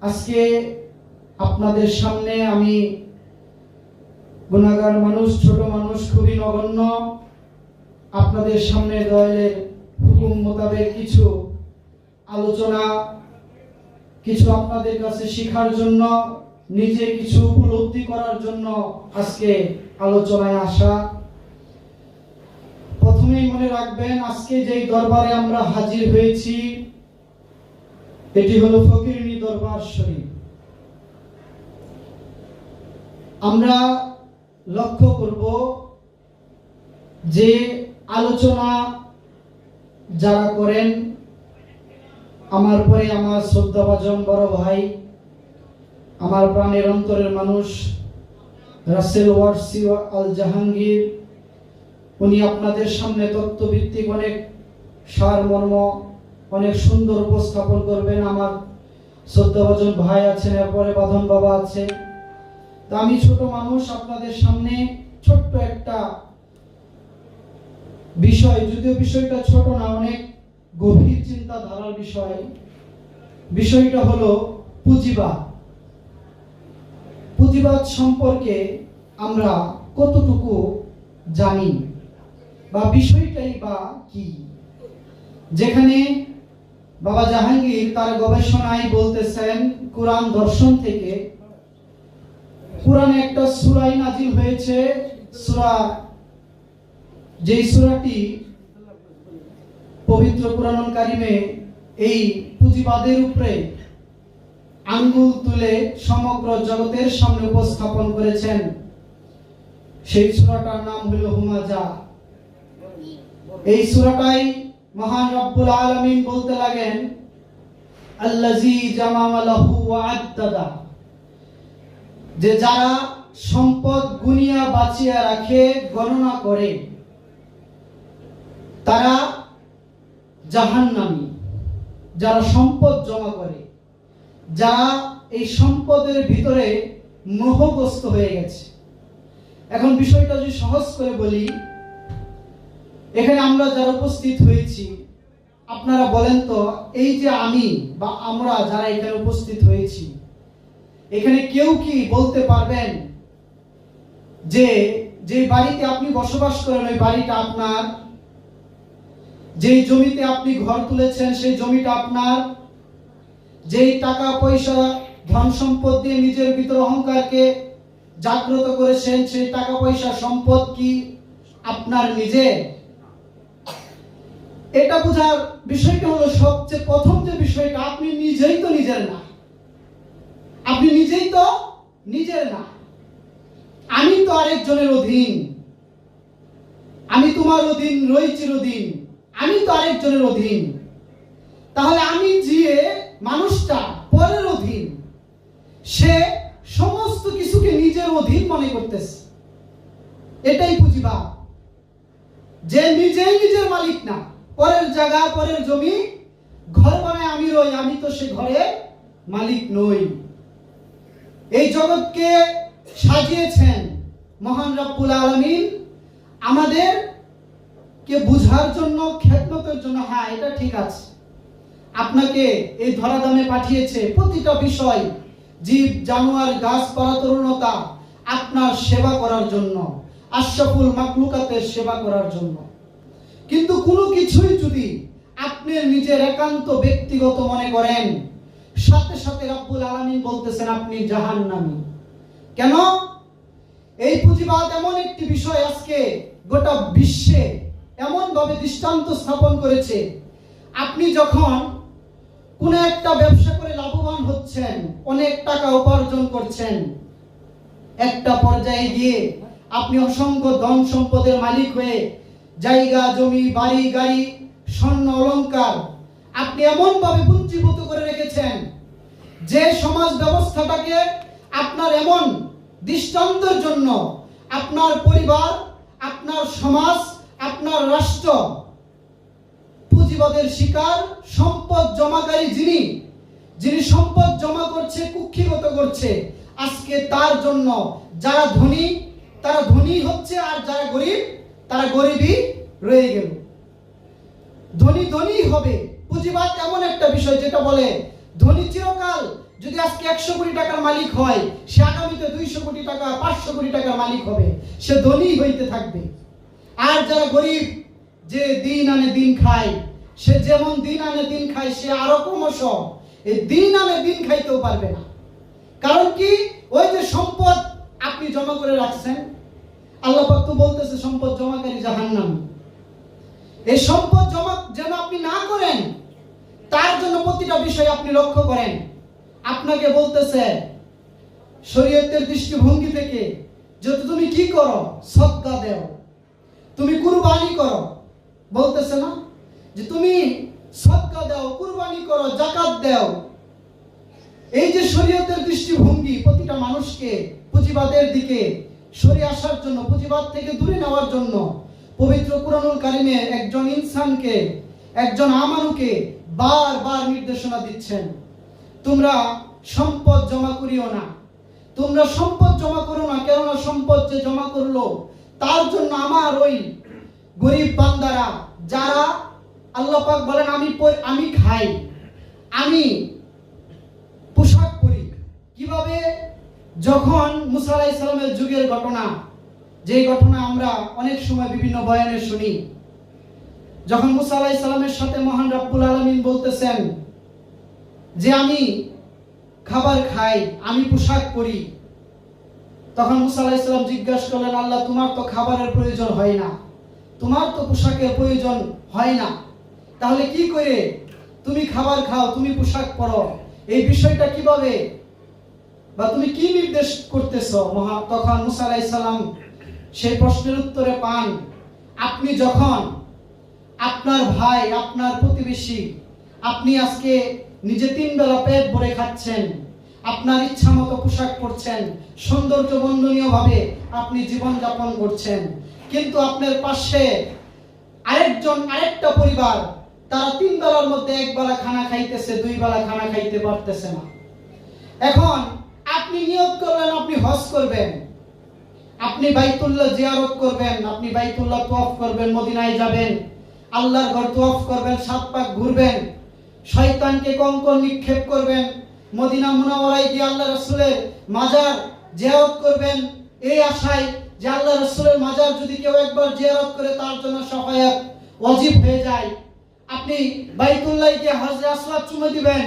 আজকে আপনাদের সামনে আমি গুনাহগার মানুষ, ছোট মানুষ, খুবই নগণ্য, আপনাদের সামনে দয়ালের হুকুম মোতাবেক কিছু আলোচনা, কিছু আপনাদের কাছে শেখার জন্য, নিজে কিছু উপলব্ধি করার জন্য আজকে আলোচনায় আসা। প্রথমেই মনে রাখবেন, আজকে যেই দরবারে আমরা হাজির হয়েছি এটি হলো ফকিরনী দরবার শরীফ। আমরা লক্ষ্য করব যে আলোচনা যারা করেন, আমার পরে আমার শ্রদ্ধাভাজন বড় ভাই, আমার প্রাণের অন্তরের মানুষ রাসেল ওয়ারসি আল জাহাঙ্গীর, উনি আপনাদের সামনে তত্ত্বভিত্তিক অনেক সারমর্ম অনেক সুন্দর উপস্থাপন করবেন। আমার শ্রদ্ধাভাজন ভাই আছেন, এরপরে বাঁধন বাবা আছে। তা আমি ছোট মানুষ, আপনাদের সামনে ছোট্ট একটা বিষয়, যদিও বিষয়টা ছোট না, অনেক গভীর চিন্তাধারার বিষয়। বিষয়টা হলো পুঁজিবাদ। পুঁজিবাদ সম্পর্কে আমরা কতটুকু জানি বা বিষয়টাই বা কি, যেখানে বাবা জাহাঙ্গীর তার গবেষণায় বলতেছেন কোরআন দর্শন থেকে। কোরআনে একটা সূরা নাজিল হয়েছে, সূরা, যেই সূরাটি পবিত্র কোরআনুল কারিমে এই পুঁজিবাদের উপরে আঙ্গুল তুলে সমগ্র জগতের সামনে উপস্থাপন করেছেন। সেই সূরাটার নাম হলো হুমাজা। এই সূরাটাই মহান রব্বুল আলামিন বলতে লাগেন, আল্লাযী জামা মালাহু ওয়া আদ্দাদা, যে যারা সম্পদ গুনিয়া বাঁচিয়া রাখে, গণনা করে, তারা জাহান্নামী। যারা সম্পদ জমা করে, যারা এই সম্পদের ভিতরে মোহগ্রস্ত হয়ে গেছে। এখন বিষয়টা যদি সহজ করে বলি, এখানে আমরা যারা উপস্থিত হয়েছি, আপনারা বলেন তো, এই যে আমি বা আমরা যারা এখানে উপস্থিত হয়েছি, এখানে কেউ কি বলতে পারবেন যে যে বাড়িতে আপনি বসবাস করেন ওই বাড়িটা আপনার? যেই জমিতে আপনি ঘর তুলেছেন সেই জমিটা আপনার? যেই টাকা পয়সা ধন সম্পদ দিয়ে নিজের ভিতর অহংকারকে জাগ্রত করেছেন সেই টাকা পয়সা সম্পদ কি আপনার নিজের? এটা বোঝার বিষয়টা হলো, সবচেয়ে প্রথম যে বিষয়টা, আপনি নিজেই তো নিজের না। আপনি নিজেই তো নিজের না। আমি তো আরেকজনের অধীন। আমি তোমার অধীন রই চিরদিন। আমি তো আরেকজনের অধীন। তাহলে আমি যে মানুষটা পরের অধীন, সে সমস্ত কিছুকে নিজের অধীন মনে করতেছে। এটাই পুঁজিবাদ, যে নিজেই নিজের মালিক না। পরের জায়গা, পরের জমি, ঘর বানায় আমি রই, আমি তো সে ঘরে মালিক নই। এই জগৎকে সাজিয়েছেন মহান রব্বুল আলামিন আমাদের কে বুঝার জন্য, খেদমতের জন্য। হ্যাঁ, এটা ঠিক আছে, আপনাকে এই ধরাধামে পাঠিয়েছে প্রতিটা বিষয়, জীব জানোয়ার গাছপালা তরুণতা, আপনার সেবা করার জন্য, আশরাফুল মাখলুকাতের সেবা করার জন্য। কিন্তু কোনো কিছুই যদি আপনি নিজের একান্ত ব্যক্তিগত মনে করেন, সাথে সাথে রব্বুল আলামিন বলতেছেন আপনি জাহান্নামী। কেন? এই পুঁজিবাদ এমন একটি বিষয় আজকে গোটা বিশ্বে এমন ভাবে দৃষ্টান্ত স্থাপন করেছে, আপনি যখন কোন একটা ব্যবসা করে লাভবান হচ্ছেন, অনেক টাকা উপার্জন করছেন, একটা পর্যায়ে গিয়ে আপনি অসংখ্য ধন সম্পদের মালিক হয়ে জায়গা জমি বাড়ি গাড়ি স্বর্ণ অলংকার আপনি এমন ভাবে পুঞ্জীভূত করে রেখেছেন যে সমাজ ব্যবস্থাটাকে আপনার এমন দৃষ্টান্তের জন্য আপনার পরিবার, আপনার সমাজ, আপনার রাষ্ট্র পুঁজিবাদের শিকার। সম্পদ জমাকারী যিনি সম্পদ জমা করছে, কুক্ষিগত করছে, আজকে তার জন্য যারা ধনী তারা ধনী হচ্ছে, আর যারা গরিব তারা গরিবই রয়ে গেল। ধনী ধনী হবে। পুঁজিবাদ এমন একটা বিষয় যেটা বলে ধনী চিরকাল যদি যদি আজকে 100 কোটি টাকার মালিক হয়, সে আগামীতে 200 কোটি টাকা 500 কোটি টাকার মালিক হবে, সে ধনী হইতে থাকবে। আর যারা গরিব, যে দিন আনে দিন খায়, সে যেমন দিন আনে দিন খায়, সে আরো ক্রমশ এই দিন আনে দিন খাইতেও পারবে না। কারণ কি, ওই যে সম্পদ আপনি জমা করে রাখছেন, আল্লাহ পাক তো বলতেছে সম্পদ জমাকারী জাহান্নামী। এই সম্পদ জমা যেন আপনি না করেন, তার জন্য প্রতিটা বিষয় আপনি লক্ষ্য করেন। আপনাকে বলতেছে শরীয়তের দৃষ্টিভঙ্গি থেকে, যদি তুমি কি করো, সদকা দাও, তুমি কুরবানি করো, বলতেছে না যে তুমি সদকা দাও, কুরবানি করো, যাকাত দাও। এই যে শরীয়তের দৃষ্টিভঙ্গি প্রতিটা মানুষকে পুঁজিবাদের দিকে সরে আসার জন্য, পুঁজিবাদ থেকে দূরে নেওয়ার জন্য পবিত্র কুরআনুল কারীমে একজন ইনসানকে, একজন আমানুকে বারবার নির্দেশনা দিচ্ছেন, তোমরা সম্পদ জমা করিও না, তোমরা সম্পদ জমা করো না। কেননা সম্পদ যে জমা করলো, তার জন্য আমার ওই গরিব বান্দারা, যারা আল্লাহ পাক বলেন আমি খাই, আমি পোশাক পরি। কিভাবে? যখন মুসা আলাইহিস সালামের যুগের ঘটনা, যে ঘটনা আমরা অনেক সময় বিভিন্ন বয়ানে শুনি, যখন মুসা আলাইহিস সালামের সাথে মহান রব্বুল আলামিন বলতেছেন যে আমি খাবার খাই, আমি পোশাক পরি, তখন মুসা আলাইহিস সালাম জিজ্ঞাসা করলেন, আল্লাহ তোমার তো খাবারের প্রয়োজন হয় না, তোমার তো পোশাকের প্রয়োজন হয় না, তাহলে কি করে তুমি খাবার খাও, তুমি পোশাক পরো? এই বিষয়টা কিভাবে, বা তুমি কি নির্দেশ করতেছো? তখন মুসা আলাইহিস সালাম সেই প্রশ্নের উত্তরে পান, আপনি যখন আপনার ভাই, আপনার প্রতিবেশী, আপনি আজকে নিজে 3 বেলা পেট ভরে খাচ্ছেন, আপনার ইচ্ছা মতো পোশাক পরছেন, সৌন্দর্য বন্দনীয় ভাবে আপনি জীবন যাপন করছেন, কিন্তু আপনার পাশে আরেকটা পরিবার, তারা 3 বেলার মধ্যে 1 বেলা খানা খাইতেছে, 2 বেলা খানা খাইতে পারতেছে না। এখন আপনি নিয়ত করলেন আপনি হজ করবেন, আপনি বাইতুল্লাহ জিয়ারত করবেন, আপনি বাইতুল্লাহ তওয়াফ করবেন, মদিনায় যাবেন, আল্লাহর ঘর তওয়াফ করবেন, 7 পাক ঘুরবেন, শয়তানকে কঙ্কর নিক্ষেপ করবেন, মদিনা মুনাওয়ারায় গিয়ে আল্লাহ রাসূলের মাজার জিয়ারত করবেন, এই আশায় যে আল্লাহ রাসূলের মাজার যদি কেউ একবার জিয়ারত করে তার জন্য সহায়ক ওয়াজিব হয়ে যায়। আপনি বাইতুল্লাহ গিয়ে হজরে আসওয়াদ চুমু দিবেন,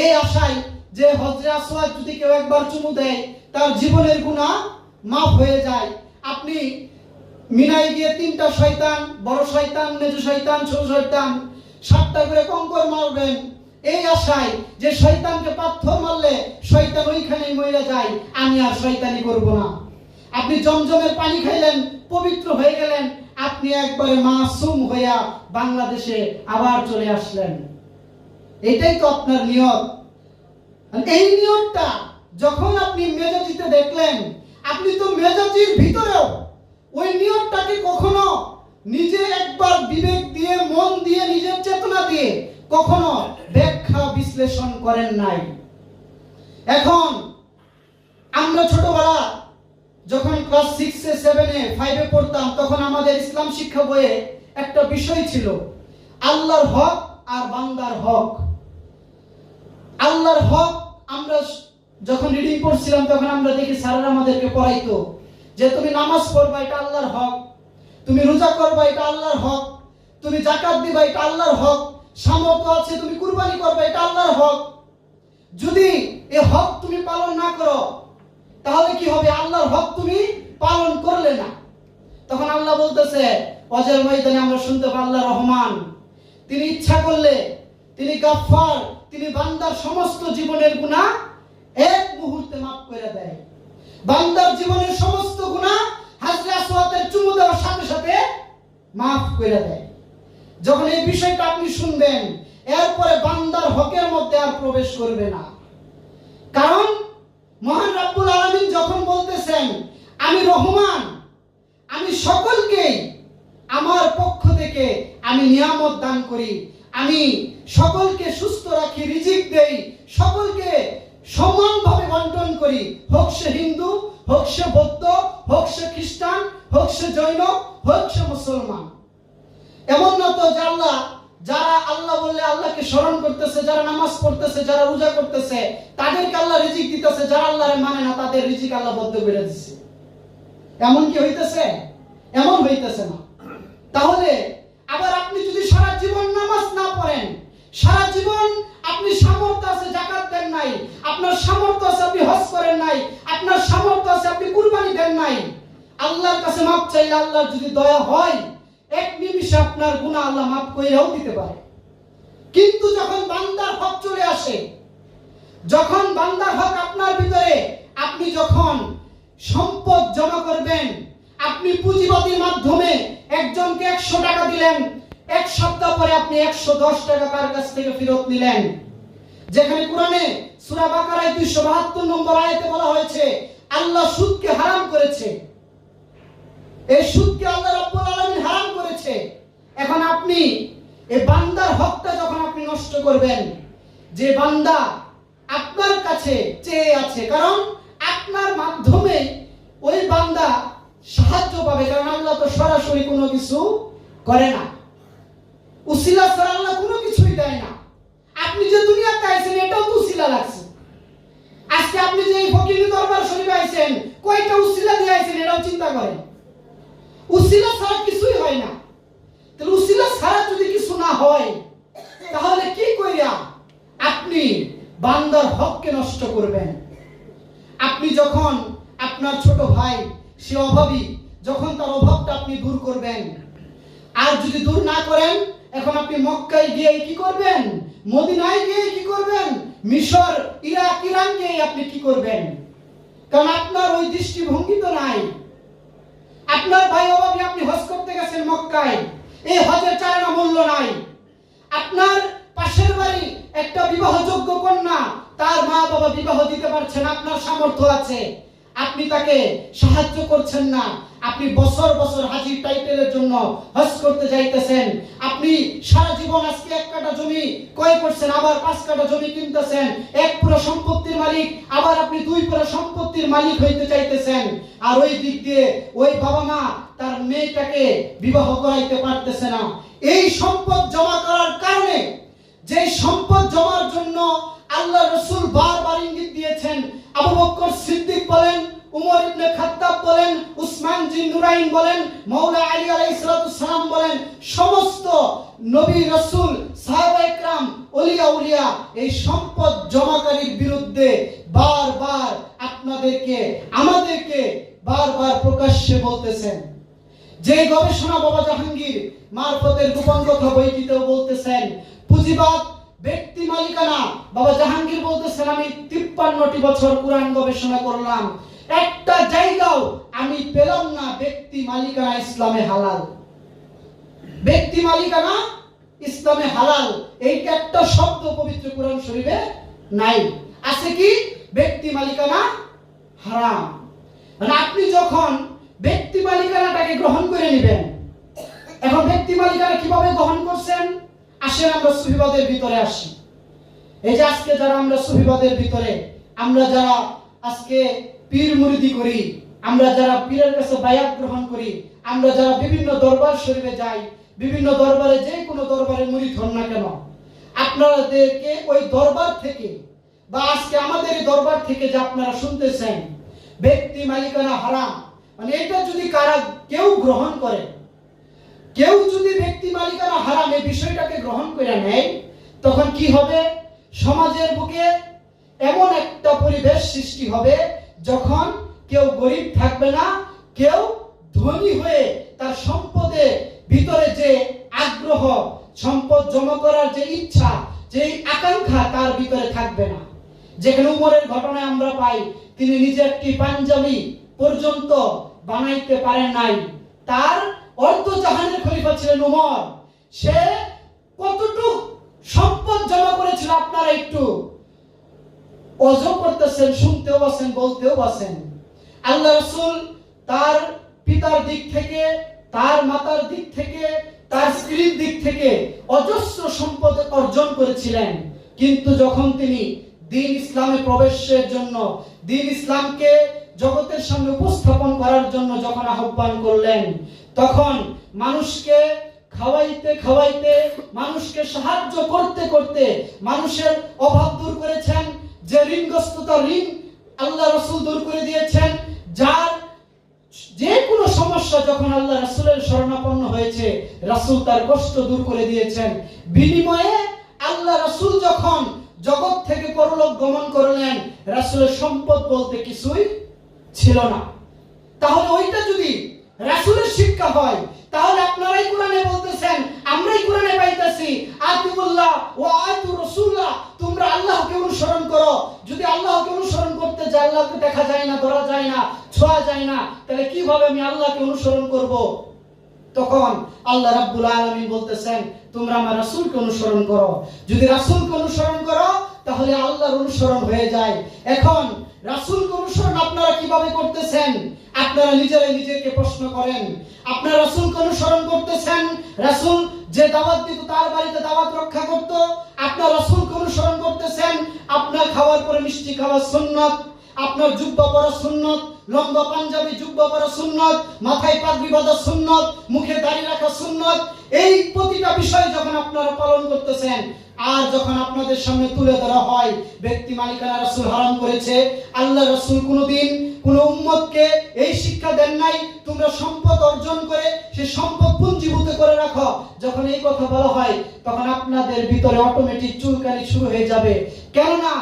এই আশায় যে হজরে আসওয়াদ যদি কেউ একবার চুমু দেয় তার জীবনের গুনাহ মাফ হয়ে যায়। আপনি মিনায় গিয়ে 3টা শয়তান, বড় শয়তান, মেজো শয়তান, ছোট শয়তান, 7টা করে কঙ্কর মারবেন, এই আশায় যে শয়তানকে পাথর মারলে শয়তান ওইখানেই মরে যায়, আমি আর শয়তানি করব না। আপনি জমজমের পানি খাইলেন, পবিত্র হয়ে গেলেন, আপনি একবারে মাসুম হইয়া বাংলাদেশে আবার চলে আসলেন। এটাই তো আপনার নিয়ত। এই নিয়তটা যখন আপনি মেজাজিতে দেখলেন, আপনি তো মেজাজির ভিতরেও ওই নিয়তটাকে কখনো নিজে একবার বিবেক দিয়ে, মন দিয়ে, নিজের চেতনা দিয়ে কখনো ব্যাখ্যা বিশ্লেষণ করেন নাই। এখন আমরা ছোটবেলা যখন ক্লাস 6 এ 7 এ 5 এ পড়তাম, তখন আমাদের ইসলাম শিক্ষা বইয়ে একটা বিষয় ছিল আল্লাহর হক আর বান্দার হক। আল্লাহর হক আমরা যখন রিডিং পড়ছিলাম তখন আমরা দেখি স্যারেরা আমাদেরকে পড়াইতো যে তুমি নামাজ পড়বা, এটা আল্লাহর হক, তুমি রোজা করবা, এটা আল্লাহর হক, তুমি যাকাত দিবা, এটা আল্লাহর হক, সামর্থ্য আছে তুমি কুরবানি করবা, এটা আল্লাহর হক। যদি এই হক তুমি পালন না করো তাহলে কি হবে? আল্লাহর হক তুমি পালন করলে না। তখন আল্লাহ বলতেছে ওয়াজের ময়দানে আমরা শুনতে পাই আল্লাহ রহমান, তিনি ইচ্ছা করলে তিনি গাফফার, তিনি বান্দার সমস্ত জীবনের গুনাহ এক মুহূর্তে মাফ করে দেয়। বান্দার জীবনের সমস্ত গুনাহ হাজরে আসওয়াদের চুমু দেওয়ার সাথে সাথে মাফ করে দেয়। যখন এই বিষয়টা আপনি শুনবেন, এরপরে বান্দার হকের মধ্যে আর প্রবেশ করবে না। কারণ মহান রব্বুল আলামিন যখন বলতেছেন আমি রহমান, আমি সকলকে আমার পক্ষ থেকে আমি নিয়ামত দান করি, আমি সকলকে সুস্থ রাখি, রিজিক দেই, সকলকে সমানভাবে বন্টন করি, হোক সে হিন্দু, হোক সে বৌদ্ধ, হোক সে খ্রিস্টান, হোক সে জৈন, হোক সে মুসলমান। এমন না তো যে আল্লাহ যারা আল্লাহ বললে আল্লাহকে স্মরণ করতেছে, যারা নামাজ পড়তেছে, যারা রোজা করতেছে, তাদেরকে আল্লাহ রিজিক দিতেছে। যারা আল্লাহরে মানে না, তাদের রিজিক আল্লাহ বদ্ধ করে দিচ্ছে। এমন কি হইতেছে? এমন হইতেছে না। তাহলে আবার আপনি যদি সারা জীবন নামাজ না পড়েন, সারা জীবন আপনি সামর্থ্য আছে যাকাত দেন নাই, আপনার সামর্থ্য আছে আপনি হজ করেন নাই, আপনার সামর্থ্য আছে আপনি কুরবানি দেন নাই, আল্লাহর কাছে মাপ চাইলে আল্লাহর যদি দয়া হয়, এক নিমিষে আপনার গুনাহ আল্লাহ মাফ কইরাও দিতে পারে। কিন্তু যখন বান্দার হক চলে আসে, যখন বান্দার হক আপনার ভিতরে, আপনি যখন সম্পদ জমা করবেন, আপনি পুঁজিবাদীর মাধ্যমে একজনকে 100 টাকা দিলেন, এক সপ্তাহ পরে আপনি 110 টাকা তার কাছ থেকে ফেরত নিলেন। যেখানে কোরআনে সূরা বাকারায় 272 নম্বর আয়াতে বলা হয়েছে আল্লাহ সুদকে হারাম করেছে, এই সুদকে আল্লাহ রাব্বুল আলামিন হারাম করেছে। এখন আপনি এই বান্দার হকটা যখন আপনি নষ্ট করবেন, যে বান্দা আপনার কাছে চেয়ে আছে, কারণ আপনার মাধ্যমে ওই বান্দা সাহায্য পাবে, কারণ আল্লাহ তো সরাসরি কোনো কিছু করে না, উসিলা ছাড়া আল্লাহ কোনো কিছুই দেয় না। আপনি যে দুনিয়াতে আইছেন এটাও তো উসিলা লাগছে। আজকে আপনি যে এই ফকির দরবার শরীফে আইছেন, কয়টা উসিলা দিয়ে আইছেন এটাও চিন্তা করেন। উসিলা ছাড়া কিছুই হয় না। তাহলে উসিলা ছাড়া যদি কিছু না হয়, তাহলে কি কইরা আপনি বান্দার হককে নষ্ট করবেন? আপনি যখন আপনার ছোট ভাই সে অভাবী, যখন তার অভাবটা আপনি দূর করবেন, আর যদি দূর না করেন, এখন আপনি মক্কায় গিয়ে কি করবেন, মদিনায় গিয়ে কি করবেন, মিশর, ইরাক, ইরান গিয়ে আপনি কি করবেন? কারণ আপনার ওই দৃষ্টিভঙ্গি তো নাই। আপনার ভাই অভাবী, আপনি হজ করতে গেছেন মক্কায়, এই হজের চালানা মূল্য নাই। আপনার পাশের বাড়ি একটা বিবাহযোগ্য কন্যা, তার মা বাবা বিবাহ দিতে পারছেন, আপনার সামর্থ্য আছে, আপনি তাকে সাহায্য করছেন না। আপনি বছর বছর হাজির টাইটেলের জন্য হজ করতে যাইতেছেন। আপনি সারা জীবন আজকে 1 কাঠা জমি ক্রয় করছেন, আবার 5 কাঠা জমি কিনতেছেন, 1 পুরো সম্পত্তির মালিক, আবার আপনি 2 পুরো সম্পত্তির মালিক হইতে চাইতেছেন। আর ওই দিক দিয়ে ওই বাবা মা তার মেয়েটাকে বিবাহ করাইতে পারতেছে না। এই সম্পদ জমা করার কারণে, যে সম্পদ জমার জন্য আল্লাহ রাসূল বারবার ইঙ্গিত দিয়েছেন, আবু বকর সিদ্দিক বলেন, উমর ইবনে খাত্তাব বলেন, উসমান জিন নুরাইন বলেন, মাওলা আলী আলাইহিস সালাম বলেন, সমস্ত নবী রাসূল সাহাবা একরাম ওলিয়া উলিয়া এই সম্পদ জমাকারীর বিরুদ্ধে বারবার আপনাদেরকে, আমাদেরকে বারবার প্রকাশ্যে বলতেছেন। যে গবেষণা বাবা জাহাঙ্গীর মারফতের গোপন কথা বইটিতেও বলতেছেন, পুঁজিবাদ, ব্যক্তি মালিকানা। বাবা জাহাঙ্গীর বলতেছেন, আমি 53টি বছর কোরআন গবেষণা করলাম, একটা জায়গাও আমি পেলাম না ব্যক্তি মালিকানা ইসলামে হালাল। ব্যক্তি মালিকানা ইসলামে হালাল এই একটা শব্দ পবিত্র কোরআন শরীফে নাই। আছে কি? ব্যক্তি মালিকানা হারাম। মানে আপনি যখন ব্যক্তি মালিকানাটাকে গ্রহণ করে নেবেন, এখন ব্যক্তি মালিকানা কিভাবে গ্রহণ করছেন? আসেন আমরা সুফিবাদের ভিতরে আসি। এই যে আজকে যারা আমরা সুফিবাদের ভিতরে, আমরা যারা আজকে পীর মুরিদি করি, আমরা যারা পীরের কাছে বায়াত গ্রহণ করি, আমরা যারা বিভিন্ন দরবার শরীফে যাই, বিভিন্ন দরবারে, যে কোনো দরবারে মুরিদ হন না কেন, আপনাদেরকে ওই দরবার থেকে বা আজকে আমাদের এই দরবার থেকে যে আপনারা শুনতেছেন ব্যক্তি মালিকানা হারাম, মানে এটা যদি কেউ গ্রহণ করে, কেউ যদি ব্যক্তি মালিকানা হারাম এই বিষয়টাকে গ্রহণ করে নেয়, তখন কি হবে? সমাজের বুকে এমন একটা পরিবেশ সৃষ্টি হবে যখন কেউ গরিব থাকবে না, কেউ ধনী হয়ে তার সম্পদের ভিতরে যে আগ্রহ, সম্পদ জমা করার যে ইচ্ছা, যে আকাঙ্ক্ষা তার ভিতরে থাকবে না। যেখানে উমরের ঘটনায় আমরা পাই, তিনি নিজে একটি পাঞ্জাবি পর্যন্ত বানাইতে পারেন নাই। তার অর্ধ জাহানের খলিফা ছিলেন উমর। সে কতটুকু সম্পদ জমা করেছিল আপনারা একটু অজব করতেছেন, শুনতেও আছেন, বলতেও আছেন। আল্লাহ রাসূল তার পিতার দিক থেকে, তার মাতার দিক থেকে, তার স্ত্রীর দিক থেকে অজস্র সম্পদ অর্জন করেছিলেন। কিন্তু যখন তিনি দ্বীন ইসলামে প্রবেশের জন্য, দ্বীন ইসলামকে জগতের সামনে উপস্থাপন করার জন্য যখন আহ্বান করলেন, তখন মানুষকে খাওয়াইতে খাওয়াইতে, মানুষকে সাহায্য করতে করতে মানুষের অভাব দূর করেছেন, যে ঋণগ্রস্ততা ঋণ আল্লাহ রাসূল দূর করে দিয়েছেন, যার যে কোনো সমস্যা যখন আল্লাহ রাসূলের শরণাপন্ন হয়েছে রাসূল তার কষ্ট দূর করে দিয়েছেন। বিনিময়ে আল্লাহ রাসূল যখন জগৎ থেকে পরলোক গমন করলেন, রাসূলের সম্পদ বলতে কিছুই ছিল না। তাহলে ওইটা যদি রাসূলের শিক্ষা হয়, তাহলে আপনারাই কোরআনে বলতেছেন, আমরাই কোরআনে পাইতেছি আতিউল্লাহ ওয়া আতু রাসূলা, তোমরা আল্লাহকে অনুসরণ করো। যদি আল্লাহকে অনুসরণ করতে যাই, আল্লাহকে দেখা যায় না, ধরা যায় না, ছোঁয়া যায় না, তাহলে কিভাবে আমি আল্লাহকে অনুসরণ করব? তখন আল্লাহ রাব্বুল আলামিন বলতেছেন, তোমরা আমার রাসূলকে অনুসরণ করো। যদি রাসূলকে অনুসরণ করো, তাহলে আল্লাহর অনুসরণ হয়ে যায়। এখন রাসূলকে অনুসরণ আপনারা কিভাবে করতেছেন? আপনারা নিজেরাই নিজেকে প্রশ্ন করেন। আপনারা রাসূলকে অনুসরণ করতেছেন, রাসূল যে দাওয়াত দিত তার বাড়িতে দাওয়াত রক্ষা করত। আপনারা রাসূলকে অনুসরণ করতেছেন, আপনার খাওয়ার পরে মিষ্টি খাওয়া সুন্নাত, আপনার জুব্বা পরা সুন্নাত, লম্বা পাঞ্জাবি জুব্বা পরা সুন্নাত, মাথায় পাগড়ি বাঁধা সুন্নাত, মুখে দাড়ি রাখা সুন্নাত। এই প্রতিটা বিষয় যখন আপনারা পালন করতেছেন, আর যখন আপনাদের সামনে তুলে ধরা হয় ব্যক্তি মালিকানা রাসূল হারাম করেছে, আল্লাহ রাসূল কোনোদিন কোন উম্মতকে এই শিক্ষা দেন নাই তোমরা সম্পদ অর্জন করে সেই সম্পদ পুঞ্জীভূত করে রাখো। যখন এই কথা বলা হয়, তখন আপনাদের ভিতরে অটোমেটিক চুলকানি শুরু হয়ে যাবে। কেননা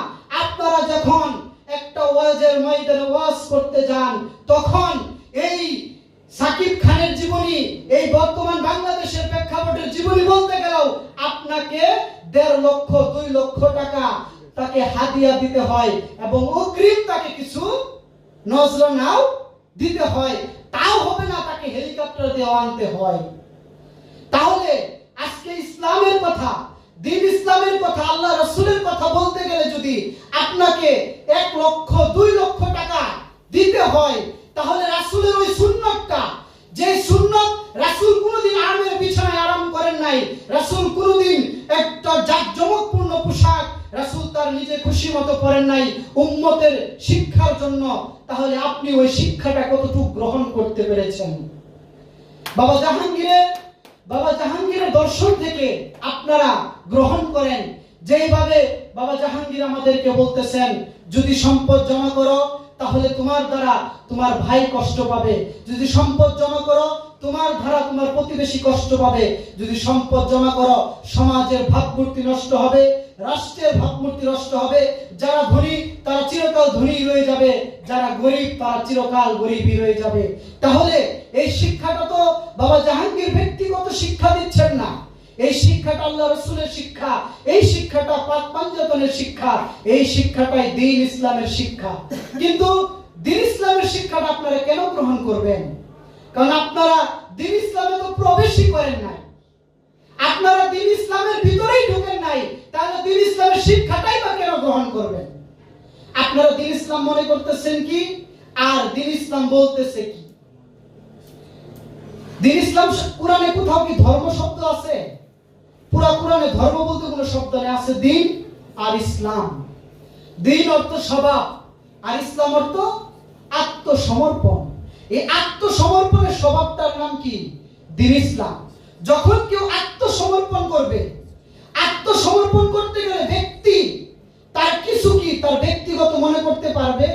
আপনারা যখন একটা ওয়াজের ময়দানে ওয়াজ করতে যান, তখন এই সাকিব খানের জীবনী, এই বর্তমান বাংলাদেশের প্রেক্ষাপটের জীবনী বলতে গেলেও আপনাকে 1.5 লক্ষ 2 লক্ষ টাকা তাকে হাদিয়া দিতে হয়, এবং অগ্রিম তাকে কিছু নজরানাও দিতে হয়। তাও হবে না, তাকে হেলিকপ্টার দিয়ে আনতে হয়। তাহলে আজকে ইসলামের কথা, দিন ইসলামের কথা, আল্লাহ রাসূলের কথা বলতে গেলে যদি আপনাকে 1 লক্ষ 2 লক্ষ টাকা দিতে হয়, তাহলে রাসূলের ওই সুন্নাতটা, যে সুন্নাত রাসূল কোনদিন আরামের বিছানায় আরাম করেন নাই, রাসূল কোনদিন একটা জাঁকজমকপূর্ণ পোশাক রাসূল তার নিজে খুশি মতো পরেন নাই উম্মতের শিক্ষার জন্য, তাহলে আপনি ওই শিক্ষাটা কতটুকু গ্রহণ করতে পেরেছেন? বাবা জাহাঙ্গীরের দর্শন থেকে আপনারা গ্রহণ করেন, যেইভাবে বাবা জাহাঙ্গীর আমাদেরকে বলতেছেন, যদি সম্পদ জমা করো তাহলে তোমার দ্বারা তোমার ভাই কষ্ট পাবে, যদি সম্পদ জমা করো তোমার দ্বারা তোমার প্রতিবেশী কষ্ট পাবে, যদি সম্পদ জমা করো সমাজের ভাবমূর্তি নষ্ট হবে, রাষ্ট্রের ভাবমূর্তি নষ্ট হবে, যারা ধনী তারা চিরকাল ধনী রয়ে যাবে, যারা গরিব তারা চিরকাল গরিবই রয়ে যাবে। তাহলে এই শিক্ষাটা তো বাবা জাহাঙ্গীর ব্যক্তিগত শিক্ষা দিচ্ছেন না, এই শিক্ষাটা আল্লাহ রাসূলের শিক্ষা, এই শিক্ষাটা পাক পাঞ্জাতনের শিক্ষা, এই শিক্ষাটাই দ্বীন ইসলামের শিক্ষা। কিন্তু দ্বীন ইসলামের শিক্ষাটা আপনারা কেন গ্রহণ করবেন? কারণ আপনারা দ্বীন ইসলামে তো প্রবেশই করেন নাই, আপনারা দ্বীন ইসলামের ভিতরেই ঢোকেন নাই, তাহলে দ্বীন ইসলামের শিক্ষাটাই বা কেন গ্রহণ করবেন? আপনারা দ্বীন ইসলাম মনে করতেছেন কি, আর দ্বীন ইসলাম বলতেছে কি? দ্বীন ইসলাম কোরআনে কোথাও কি ধর্ম শব্দ আছে? পুরা কোরআনে ধর্ম বলতে কোনো শব্দ নেই, আছে দ্বীন আর ইসলাম। দ্বীন অর্থ স্বভাব, আর ইসলাম অর্থ আত্মসমর্পণ। এই আত্মসমর্পণের স্বভাবটার নাম কি? দ্বীন ইসলাম। যখন কেউ আত্মসমর্পণ করবে, আত্মসমর্পণ করতে গেলে ব্যক্তি তার কিছু কি তার ব্যক্তিগত মনে করতে পারবে।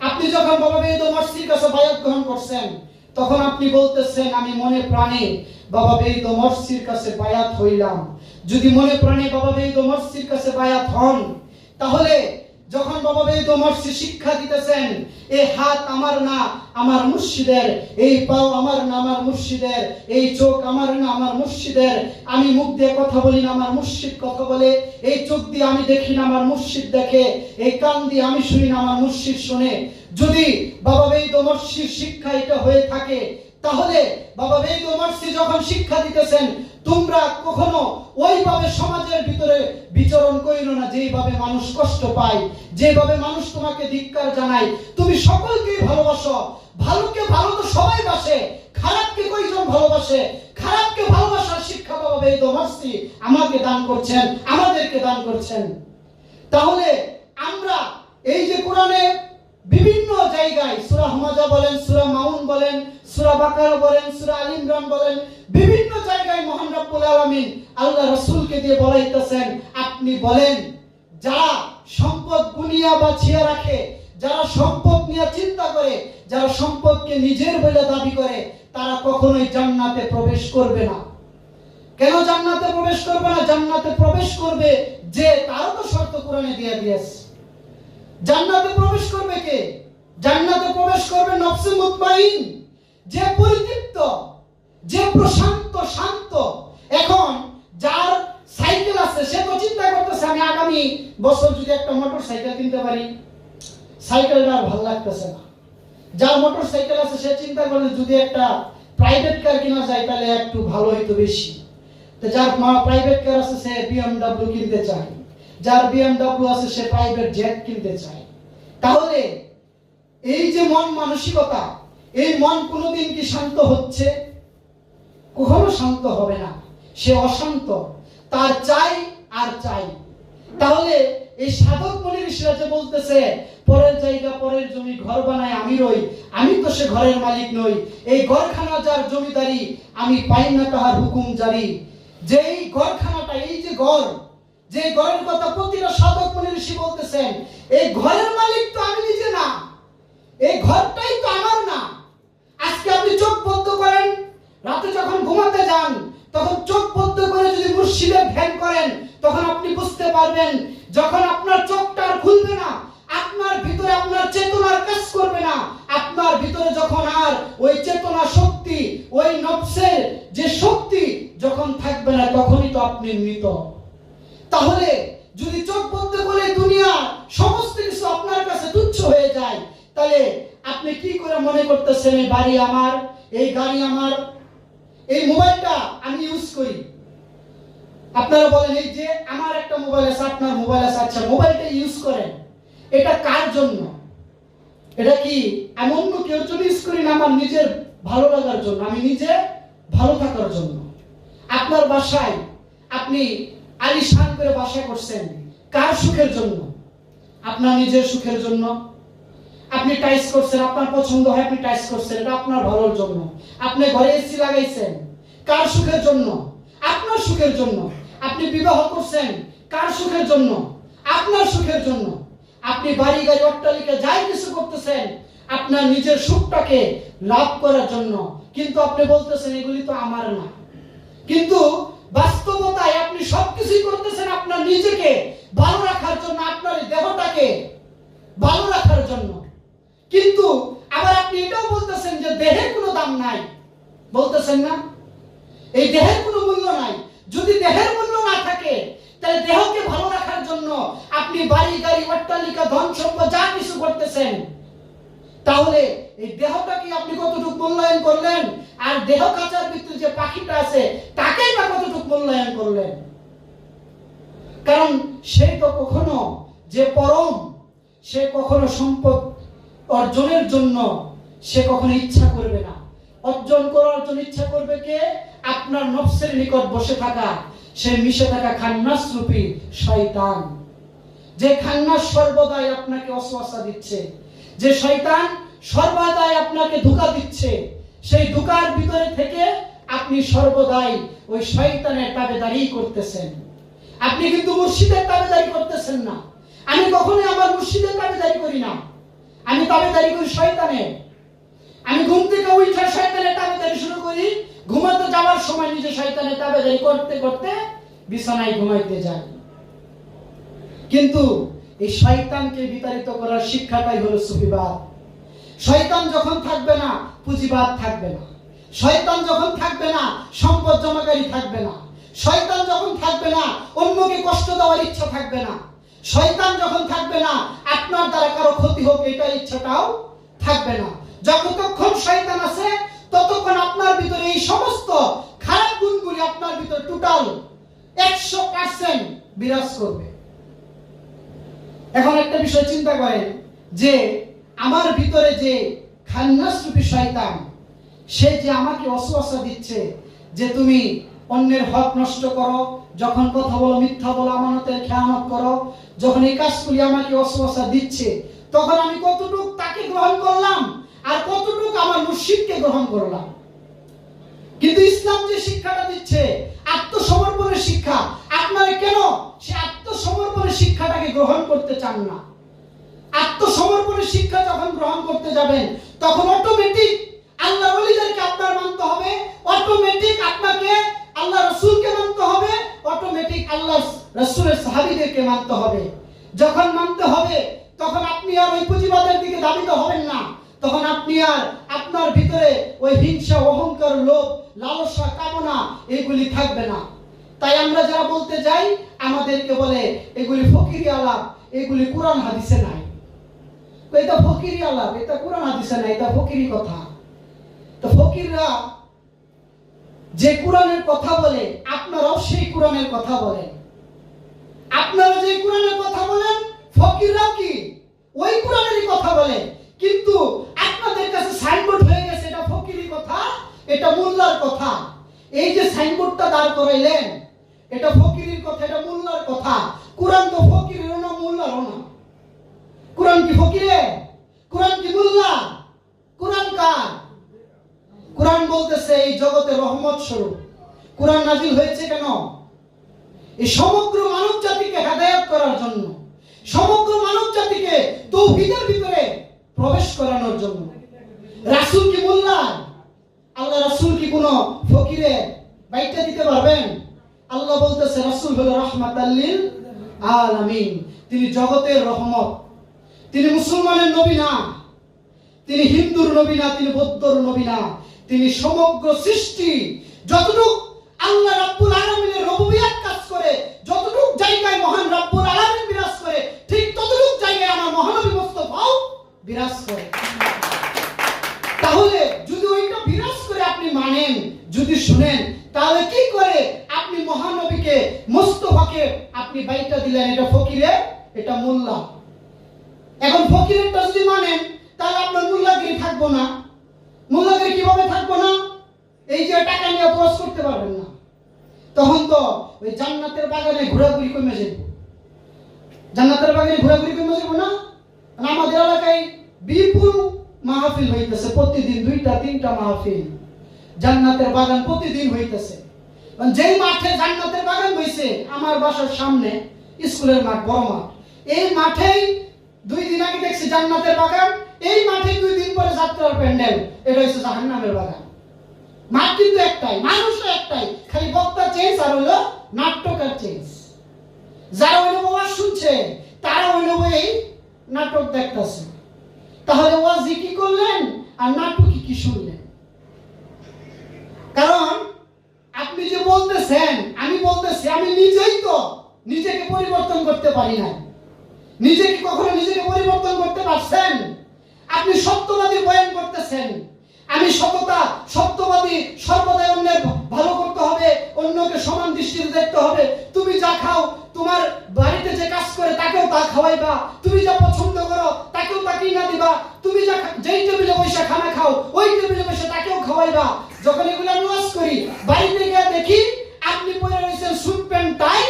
আপনি যখন বাবা বেদ মর্সির কাছে বায়াত গ্রহণ করছেন, তখন আপনি বলতেছেন, আমি মনে প্রাণে বাবা বেদ মর্সির কাছে বায়াত হইলাম। যদি মনে প্রাণে বাবা বেদ মর্সির কাছে বায়াত হন, তাহলে যখন বাবা বেদ মর্সি শিক্ষা দিতেছেন, এই হাত আমার না আমার মুর্শিদের, এই পাও আমার না আমার মুর্শিদের, এই চোখ আমার না আমার মুর্শিদের, আমি মুখ দিয়ে কথা বলি না আমার মুর্শিদ কথা বলে, এই চোখ দিয়ে আমি দেখি না আমার মুর্শিদ দেখে, এই কান দিয়ে আমি শুনি না আমার মুর্শিদ শুনে। যদি বাবা বেদ মর্সির শিক্ষা এটা হয়ে থাকে, তাহলে বাবা বেদ মর্সি যখন শিক্ষা দিতেছেন, তোমরা কখনো ওইভাবে সমাজের ভিতরে বিচরণ করিও না যেভাবে মানুষ কষ্ট পায়, যেভাবে মানুষ তোমাকে ধিক্কার জানায়। তুমি সকলকে ভালোবাসো, ভালোকে ভালো তো সবাই বাসে, খারাপকে কয়জন ভালোবাসে? খারাপকে ভালোবাসার শিক্ষা বাবা বেদ মর্সি আমাকে দান করছেন, আমাদেরকে দান করছেন। তাহলে আমরা এই যে কোরআনে বিভিন্ন জায়গায় সূরা হুমাজা বলেন, সূরা মাউন বলেন, সূরা বাকারা বলেন, সূরা আল ইমরান বলেন, বিভিন্ন জায়গায় মহান রব্বুল আলামিন আল্লাহ রাসূলকে দিয়ে বলাইতেছেন, আপনি বলেন যারা সম্পদ গুনিয়া বাছিয়া রাখে, যারা সম্পদ নিয়ে চিন্তা করে, যারা সম্পদকে নিজের বলে দাবি করে, তারা কখনোই জান্নাতে প্রবেশ করবে না। কেন জান্নাতে প্রবেশ করবে না? জান্নাতে প্রবেশ করবে যে, তারও তো শর্ত কোরআনে দিয়ে দিয়েছে। জান্নাতে প্রবেশ করবে কে? জান্নাতে প্রবেশ করবে নফসে মুতমাইন, যে পরিতৃপ্ত, যে প্রশান্ত, শান্ত। এখন যার সাইকেল আছে সে তো চিন্তা করতেছে আমি আগামী বছর যদি একটা মোটর সাইকেল কিনতে পারি, সাইকেলটা আর ভালো লাগতেছে না। যার মোটর সাইকেল আছে সে চিন্তা করে যদি একটা প্রাইভেট কার কিনা যায় তাহলে একটু ভালো হইতো বেশি। তো যার প্রাইভেট কার আছে সে বিএমডব্লিউ কিনতে চায়, যার বিএমডব্লিউ আছে সে প্রাইভেট জেট কিনতে চায়। তাহলে এই যে মন মানসিকতা, এই মন কোনোদিন কি শান্ত হচ্ছে? কখনো শান্ত হবে না, সে অশান্ত, তার চাই আর চাই। তাহলে এই সাধক মনি ঋষিরা যে বলতেছে পরের জায়গা পরের জমি ঘর বানায় আমি রই, আমি তো সে ঘরের মালিক নই, এই ঘরখানা যার জমিদারি আমি পাই না তাহার হুকুম জারি। যে এই ঘরখানাটা, এই যে ঘর, যে ঘরের কথা প্রতিটা সাধক মনি ঋষি বলতেছেন, এই ঘরের মালিক তো আমি নিজে না, এই ঘরটাই তো আমার না। আজকে আপনি চোখ বন্ধ করেন, রাতে যখন ঘুমাতে যান তখন চোখ বন্ধ করে যদি মুর্শিদের ধ্যান করেন, তখন আপনি বুঝতে পারবেন যখন আপনার চোখটা আর খুলবে না, আপনার ভিতরে আপনার চেতনার কাজ করবে না, আপনার ভিতরে যখন আর ওই চেতনা শক্তি, ওই নফসের যে শক্তি যখন থাকবে না, তখনই তো আপনি মৃত। তাহলে যদি চোখ বন্ধ করে দুনিয়া সমস্ত কিছু আপনার কাছে তুচ্ছ হয়ে যায়, তাহলে আপনি কি করে মনে করতেছেন এই বাড়ি আমার, এই গাড়ি আমার, এই মোবাইলটা আমি ইউজ করি? আপনারা বলেন এই যে আমার একটা মোবাইল আছে, আপনার মোবাইল আছে, আচ্ছা মোবাইলটা ইউজ করেন, এটা কার জন্য? এটা কি আমি অন্য কেউ জন্য ইউজ করি না, আমার নিজের ভালো লাগার জন্য, আমি নিজে ভালো থাকার জন্য। আপনার বাসায় আপনি আলিশান করে বাসা করছেন, কার সুখের জন্য? আপনার নিজের সুখের জন্য। আপনি টাইস করছেন, আপনার পছন্দ হয় আপনি টাইস করছেন, এটা আপনার ভালোর জন্য। আপনি ঘরে এসি লাগাইছেন, কার সুখের জন্য? আপনার সুখের জন্য। আপনি বিবাহ করছেন, কার সুখের জন্য? আপনার সুখের জন্য। আপনি বাড়ি গাড়ি অট্টালিকা যাই কিছু করতেছেন আপনার নিজের সুখটাকে লাভ করার জন্য, কিন্তু আপনি বলতেছেন এগুলি তো আমার না। কিন্তু বাস্তবতায় আপনি সবকিছুই করতেছেন আপনার নিজেকে ভালো রাখার জন্য, আপনার দেহটাকে ভালো রাখার জন্য। কিন্তু আবার আপনি এটাও বলতেছেন যে দেহের কোনো দাম নাই, বলতেছেন না? এই দেহের কোনো মূল্য নাই। যদি দেহের মূল্য না থাকে তাহলে দেহকে ভালো রাখার জন্য আপনি বাড়ি গাড়ি অট্টালিকা ধন সম্পদ যা কিছু করতেছেন, তাহলে এই দেহটাকে আপনি কতটুকু মূল্যায়ন করলেন? আর দেহ কাচার ভিতরে যে পাখিটা আছে তাকেই বা কতটুকু মূল্যায়ন করলেন? কারণ সে তো কখনো যে পরম, সে কখনো সম্পদ অর্জনের জন্য সে কখনো ইচ্ছা করবে না। অর্জন করার জন্য ইচ্ছা করবে কে? আপনার নফসের নিকট বসে থাকা, সে মিশে থাকা খান্নাস রূপী শয়তান। যে খান্নাস সর্বদাই আপনাকে ওয়াসওয়াসা দিচ্ছে, যে শয়তান সর্বদাই আপনাকে ধোঁকা দিচ্ছে, সেই ধোঁকার ভিতরে থেকে আপনি সর্বদাই ওই শয়তানের তাবেদারি করতেছেন। আপনি কিন্তু মুর্শিদের তাবেদারি করতেছেন না। আমি কখনোই আমার মুর্শিদের তাবেদারি করি না, আমি তাবেদারি করি শয়তানের। আমি ঘুম থেকে উঠে শয়তানের তাবেদারি শুরু করি, ঘুমাতে যাওয়ার সময় নিজে শয়তানের তাবেদারি করতে করতে বিছানায় ঘুমাইতে যাই। কিন্তু এই শয়তানকে বিতাড়িত করার শিক্ষাটাই হলো সুফিবাদ। শয়তান যখন থাকবে না পুঁজিবাদ থাকবে না, শয়তান যখন থাকবে না সম্পদ জমাকারী থাকবে না, শয়তান যখন থাকবে না অন্যকে কষ্ট দেওয়ার ইচ্ছা থাকবে না, শয়তান যখন থাকবে না আপনার দ্বারা কারো ক্ষতি হোক এটার ইচ্ছাটাও থাকবে না। যতক্ষণ শয়তান আছে ততক্ষণ আপনার ভিতরে এই সমস্ত খারাপ গুণগুলি আপনার ভিতরে টোটাল 100% বিরাজ করবে। এখন একটা বিষয় চিন্তা করেন যে আমার ভিতরে যে খান্নাস রূপী শয়তান, সে যে আমাকে ওয়াসওয়াসা দিচ্ছে যে তুমি অন্যের হক নষ্ট করো, যখন কথা বলো মিথ্যা বলো, আমানতের খেয়ানত করো, যখন এই কাজগুলি আমাকে ওয়াসওয়াসা দিচ্ছে, তখন আমি কতটুক তাকে গ্রহণ করলাম আর কতটুক আমার মুর্শিদকে গ্রহণ করলাম। কিন্তু ইসলাম যে শিক্ষাটা দিচ্ছে আত্মসমর্পণের শিক্ষা, আপনারা কেন সে আত্মসমর্পণের শিক্ষাটাকে গ্রহণ করতে চান না? আত্মসমর্পণের শিক্ষা যখন গ্রহণ করতে যাবেন তখন অটোমেটিক আল্লাহ ওলিদেরকে আপনার মানতে হবে, অটোমেটিক আপনাকে আল্লাহ রাসূলকে মানতে হবে, অটোমেটিক আল্লাহ রাসূলের সাহাবীদেরকে মানতে হবে। যখন মানতে হবে তখন আপনি আর ওই পুঁজিবাদের দিকে ধাবিত হবেন না, তখন আপনি আর আপনার ভিতরে ওই হিংসা, অহংকার, লোভ, লালসা, কামনা এগুলি থাকবে না। তাই আমরা যারা বলতে যাই আমাদেরকে বলে এগুলি ফকিরি আলাপ, এগুলি কোরআন হাদিসে নাই। এটা ফকিরি আলাপ, এটা কোরআন হাদিসে নাই, এটা ফকিরি কথা। তো ফকিররা যে কোরআনের কথা বলে আপনারাও সেই কোরআনের কথা বলেন। আপনারা যে কোরআনের কথা বলেন ফকিররাও কি ওই কোরআনেরই কথা বলে, কিন্তু আপনাদের কাছে সাইনবোর্ড হয়ে গেছে এটা ফকিরি কথা, এটা মোল্লার কথা। এই যে সাইনবোর্ডটা দাঁড় করাইলেন এটা ফকিরির কথা, এটা মোল্লার কথা। কোরআন তো ফকিরেরও না মোল্লারও না। কোরআন কি ফকিরে? কোরআন কি মোল্লা? কোরআন কার? কোরআন বলতেছে এই জগতের রহমত স্বরূপ। কোরআন নাজিল হয়েছে কেন? এই সমগ্র মানব জাতিকে হেদায়েত করার জন্য, সমগ্র মানব জাতিকে তাওহীদের ভিতরে প্রবেশ করানোর জন্য। রাসূল কি মোল্লা? আল্লাহ রাসূল কি কোনো ফকিরে বাইটা দিতে পারবেন? আল্লাহ বলতেছে রাসূল হলো রাহমাতাল লিল আলামিন, তিনি জগতের রহমত। তিনি মুসলমানের নবী না, তিনি হিন্দুর নবী না, তিনি বৌদ্ধর নবী না, তিনি সমগ্র সৃষ্টি যতটুকু আল্লাহ রাব্বুল আলামিনের রুবুবিয়ত কাজ করে, যতটুকু জায়গায় মহান রাব্বুল আলামিন বিরাজ করে, ঠিক ততটুকু জায়গায় আমার মহানবী মুস্তাফাও বিরাজ করে। তাহলে যদি ওইটা বিরাজ করে আপনি মানেন, যদি শুনেন, তাহলে কি করে আপনি মহানবীকে মুস্তাফাকে আপনি বাইটা দিলেন এটা ফকিরে, এটা মোল্লা। এখন ফকিরেরটা যদি মানেন তাহলে আপনার মোল্লাগিরি থাকবো না। মোল্লাগিরি কিভাবে থাকবো না? এই যে টাকা নিয়ে প্রশ্ন করতে পারবেন না, তখন তো ওই জান্নাতের বাগানে ঘোরাঘুরি কমে যাবে। জান্নাতের বাগানে ঘোরাঘুরি কমে যাবে না? আমাদের এলাকায় বিপুল মাহফিল হইতেছে, প্রতিদিন 2টা-3টা মাহফিল জান্নাতের বাগান প্রতিদিন হইতেছে। যেই মাঠে জান্নাতের বাগান হইছে আমার বাসার সামনে স্কুলের মাঠ, বড় মাঠ, এই মাঠেই 2 দিন আগে দেখছি জান্নাতের বাগান, এই মাঠে 2 দিন পরে যাত্রার প্যান্ডেল, এটা হচ্ছে জাহান্নামের বাগান। মাঠ কিন্তু একটাই, মানুষও একটাই, খালি বক্তা চেঞ্জ আর হলো নাট্যকার চেঞ্জ। যারা ওই ওয়াজ শুনছে তারা ওই এই নাটক দেখতেছে। তাহলে ওয়াজি কি করলেন আর নাটক কি শুনলেন? কারণ আপনি যে বলতেছেন, আমি বলতেছি আমি নিজেই তো নিজেকে পরিবর্তন করতে পারি না। নিজেকে কখনো নিজেকে পরিবর্তন করতে পারছেন? আপনি সত্যবাদী বয়ান করতেছেন, আমি সত্যবাদী, সর্বদাই অন্যের ভালো করতে হবে, অন্যকে সমান দৃষ্টিতে দেখতে হবে। তুমি যা খাও, তোমার বাড়িতে যে কাজ করে তাকেও তা খাওয়াইবা, তুমি যা পছন্দ করো তাকেও তা কিনা দিবা, তুমি যা যেই টেবিলে বসে খানা খাও ওই টেবিলে বসে তাকেও খাওয়াইবা। যখন এগুলো আমি ওয়াজ করি, বাড়িতে গিয়ে দেখি আপনি পরে রয়েছেন স্যুট প্যান্ট টাই,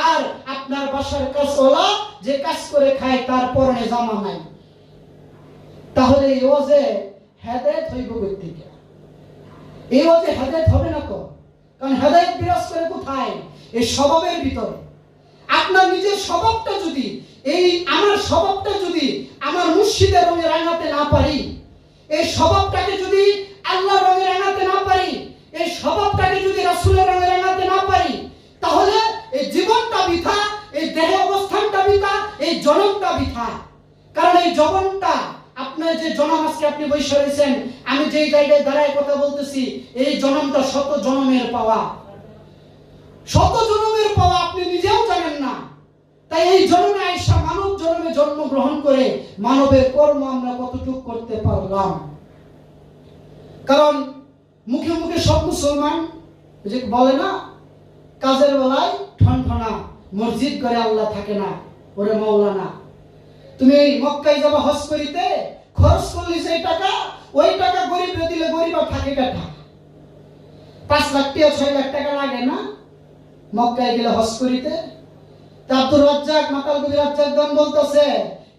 আর আপনার বাসার কাজওয়ালা যে কাজ করে খায় তার পরনে জামা নাই। তাহলে এই ওয়াজে হেদায়েত হইব কই থেকে? এই ওয়াজে হেদায়েত হবে না তো। কারণ হেদায়েত বিরাজ করে কোথায়? এই স্বভাবের ভিতরে। আপনার নিজের স্বভাবটা যদি, এই আমার স্বভাবটা যদি আমার মুর্শিদের রঙে রাঙাতে না পারি, এই স্বভাবটাকে যদি আল্লাহর রঙে রাঙাতে না পারি, এই স্বভাবটাকে যদি রাসূলের রঙে রাঙাতে না পারি, তাহলে এই জীবনটা বৃথা, এই দেহে অবস্থানটা বৃথা, এই জন্মটা বৃথা। কারণ এই জীবনটা, আপনার যে জন্ম আজকে আপনি বসে রয়েছেন, আমি যেই জায়গায় দাঁড়ায় কথা বলতেছি, এই জন্মটা শত জন্মের পাওয়া, শত জন্মের পাওয়া, আপনি নিজেও জানেন না। তাই এই জন্মে আয়েশা মানব জন্মে জন্মগ্রহণ করে মানবের কর্ম আমরা কতটুকু করতে পারলাম? কারণ মুখে মুখে সব মুসলমান যে বলে না, কাজের বেলায় ঠনঠনা, মসজিদ করে আল্লাহ থাকে না। ওরে মাওলানা, তুমি মক্কায় যাবা হজ করিতে, খরচ করলি সেই টাকা, ওই টাকা গরিবরে দিলে গরিব থাকে কাটা। 5 লাখ টাকা 6 লাখ টাকা লাগে না মক্কায় গেলে হজ করিতে? তা আব্দুর রাজ্জাক, মাতাল কবির রাজ্জাক দান বলতেছে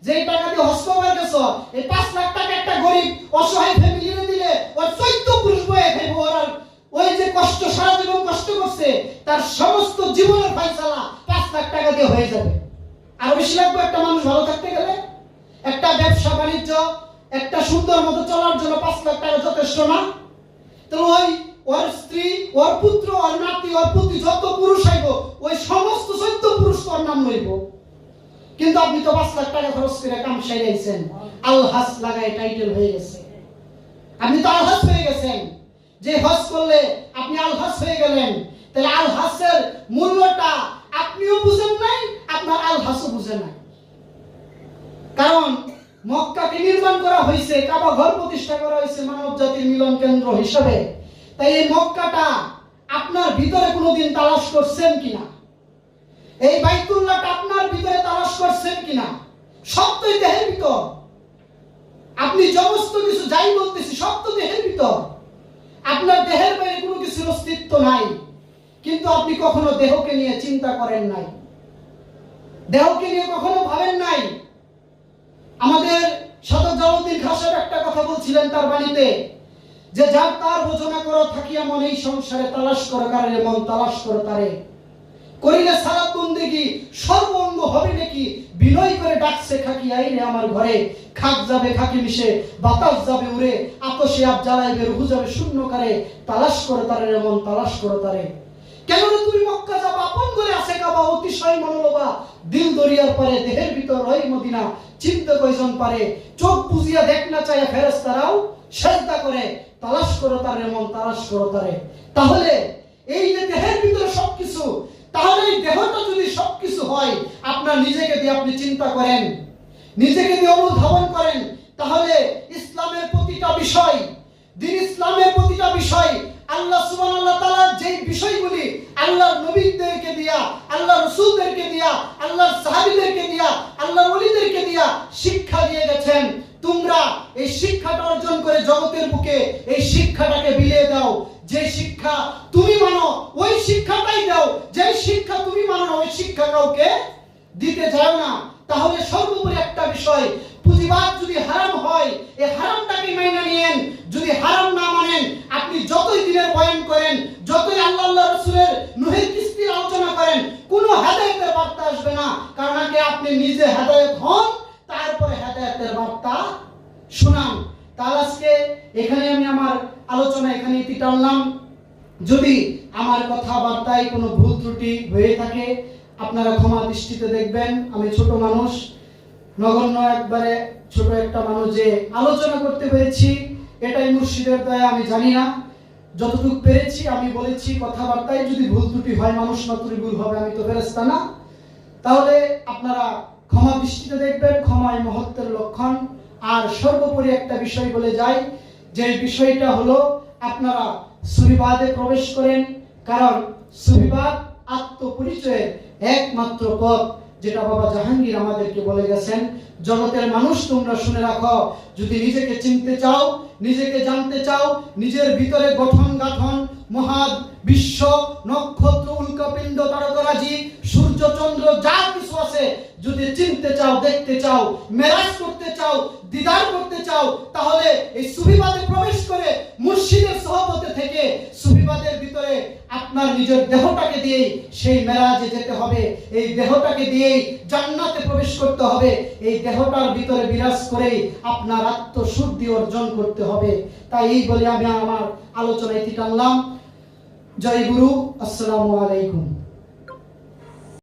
যে টাকা দিয়ে হজ করবার গেছো, এই 5 লাখ টাকা একটা গরিব অসহায় ফ্যামিলিরে দিলে ওর 14 পুরুষ বয়ে খাইব। ওই যে কষ্ট, সারা জীবন কষ্ট করছে, তার সমস্ত জীবনের ফয়সালা 5 লাখ টাকা দিয়ে হয়ে যাবে। আর বেশি লাগবে একটা মানুষ ভালো থাকতে গেলে? একটা ব্যবসা বাণিজ্য, একটা সুন্দর মতো চলার জন্য 5 লাখ টাকা যথেষ্ট না? তো ওর স্ত্রী, ওর পুত্র, ওর নাতি, ওর পুত্রী যত পুরুষ আইব, ওই সমস্ত 14 পুরুষ তোর নাম লইব। কিন্তু আপনি তো 5 লাখ টাকা খরচ করে কাম সাইরাইছেন, আলহাস লাগায় টাইটেল হয়ে গেছে। আপনি তো আলহাস হয়ে গেছেন। যে হজ করলে আপনি আলহাস হয়ে গেলেন, তাহলে আলহাসের মূল্যটা আপনিও বুঝেন নাই, আপনার আলহাসও বুঝেন নাই। কারণ মক্কাকে নির্মাণ করা হয়েছে, কাবা ঘর প্রতিষ্ঠা করা হয়েছে মানব জাতির মিলন কেন্দ্র হিসাবে। তাই এই মক্কাটা আপনার ভিতরে কোনোদিন তালাশ করছেন কিনা? এই বাইতুল্লাহটা আপনার ভিতরে তালাশ করছেন কিনা? সব তো দেহের ভিতর। আপনি সমস্ত কিছু যাই বলতেছি সব তো দেহের ভিতর। আপনার দেহের বাইরে কোনো কিছুর অস্তিত্ব নাই। কিন্তু আপনি কখনো দেহকে নিয়ে চিন্তা করেন নাই, দেহকে নিয়ে কখনো ভাবেন নাই। আমাদের সাধক জালালউদ্দিন খান সাহেব একটা কথা বলছিলেন তার বাণীতে, যে যার তার বোঝনা করো থাকিয়া মন এই সংসারে, তালাশ করো কারে মন তালাশ করো তারে, করিলে সারা বন্দেগী সর্বঙ্গ হবে নাকি, বিনয় করে ডাকছে খাকি আইরে আমার ঘরে, খাক যাবে খাকি মিশে বাতাস যাবে উড়ে, আতশে আপ জ্বালাইবে রুহু যাবে শূন্য কারে, তালাশ করো তারে মন তালাশ করো তারে। কেন তুমি মক্কা যাবা, আপন করে আছে কাবা, অতিশয় মনোলোভা দিল দরিয়ার পারে, দেহের ভিতর ওই মদিনা চিনতে কয়জন পারে, চোখ বুজিয়া দেখ না চায় ফেরেশতারাও সেজদা করে, তালাশ করো তারে মন তালাশ করো তারে। তাহলে এই যে দেহের ভিতরে সবকিছু, তাহলে এই দেহটা যদি সবকিছু হয়, আপনার নিজেকে দিয়ে আপনি চিন্তা করেন, নিজেকে দিয়ে অনুধাবন করেন, তাহলে ইসলামের প্রতিটা বিষয়, দ্বীন ইসলামের প্রতিটা বিষয়, আল্লাহ সুবহানাহু ওয়া তাআলা যে বিষয়গুলি আল্লাহর নবীদেরকে দিয়া, আল্লাহর রাসূলদেরকে দিয়া, আল্লাহর সাহাবীদেরকে দিয়া, আল্লাহর ওলিদেরকে দিয়া শিক্ষা দিয়ে গেছেন, তোমরা এই শিক্ষাটা অর্জন করে জগতের বুকে এই শিক্ষাটাকে বিলিয়ে দাও। যে শিক্ষা তুমি মানো ওই শিক্ষাটাই দাও, যে শিক্ষা তুমি মানো না ওই শিক্ষা কাউকে দিতে যাও না। তাহলে সর্বোপরি একটা বিষয়, পুঁজিবাদ যদি হারাম হয়, এই হারামটাকে মেনে নিয়েন। যদি হারাম না মানেন, আপনি যতই দিনের বয়ান করেন, যতই আল্লাহ রাসূলের নূহের কিস্তির আলোচনা করেন, কোনো হেদায়েতের বার্তা আসবে না। কারণ আগে আপনি নিজে হেদায়েত হন, তারপরে হেদায়েতের বার্তা শোনান। তাহলে আজকে এখানে আমি আমার আলোচনা এখানে ইতি টানলাম। যদি আমার কথাবার্তায় কোনো ভুল ত্রুটি হয়ে থাকে আপনারা ক্ষমা দৃষ্টিতে দেখবেন। আমি ছোট মানুষ, নগণ্য একবারে ছোট একটা মানুষ, যে আলোচনা করতে পেরেছি এটাই মুর্শিদের দয়া। আমি জানি না, যতটুকু পেরেছি আমি বলেছি। কথাবার্তায় যদি ভুল ত্রুটি হয়, মানুষ মাত্রই ভুল হবে, আমি তো ফেরেশতা না। তাহলে আপনারা ক্ষমা দৃষ্টিতে দেখবেন, ক্ষমাই মহত্বের লক্ষণ। আর সর্বোপরি একটা বিষয় বলে যাই, যে বিষয়টা হলো আপনারা সুফিবাদে প্রবেশ করেন, কারণ সুফিবাদ আত্মপরিচয়ের একমাত্র পথ, যেটা বাবা জাহাঙ্গীর আমাদেরকে বলে গেছেন। জগতের মানুষ তোমরা শুনে রাখো, যদি নিজেকে চিনতে চাও, নিজেকে জানতে চাও, নিজের ভিতরে গঠন গাঠন, মহা বিশ্ব, নক্ষত্র, উল্কাপিণ্ড, তারকারাজি, সূর্য, চন্দ্র, যা কিছু আছে, যদি চিনতে চাও, দেখতে চাও, মেরাজ করতে চাও, দিদার করতে চাও, তাহলে এই সুফিবাদে প্রবেশ করে মুর্শিদের সহবতে থেকে সুফিবাদের ভিতরে আপনার নিজের দেহটাকে দিয়ে সেই মেরাজে যেতে হবে। এই দেহটাকে দিয়েই জান্নাতে প্রবেশ করতে হবে। এই দেহটার ভিতরে বিরাজ করেই আপনার আত্মশুদ্ধি অর্জন করতে হবে। তাই এই বলে আমি আমার আলোচনা ইতি টানলাম। জয় গুরু, আসসালামু আলাইকুম।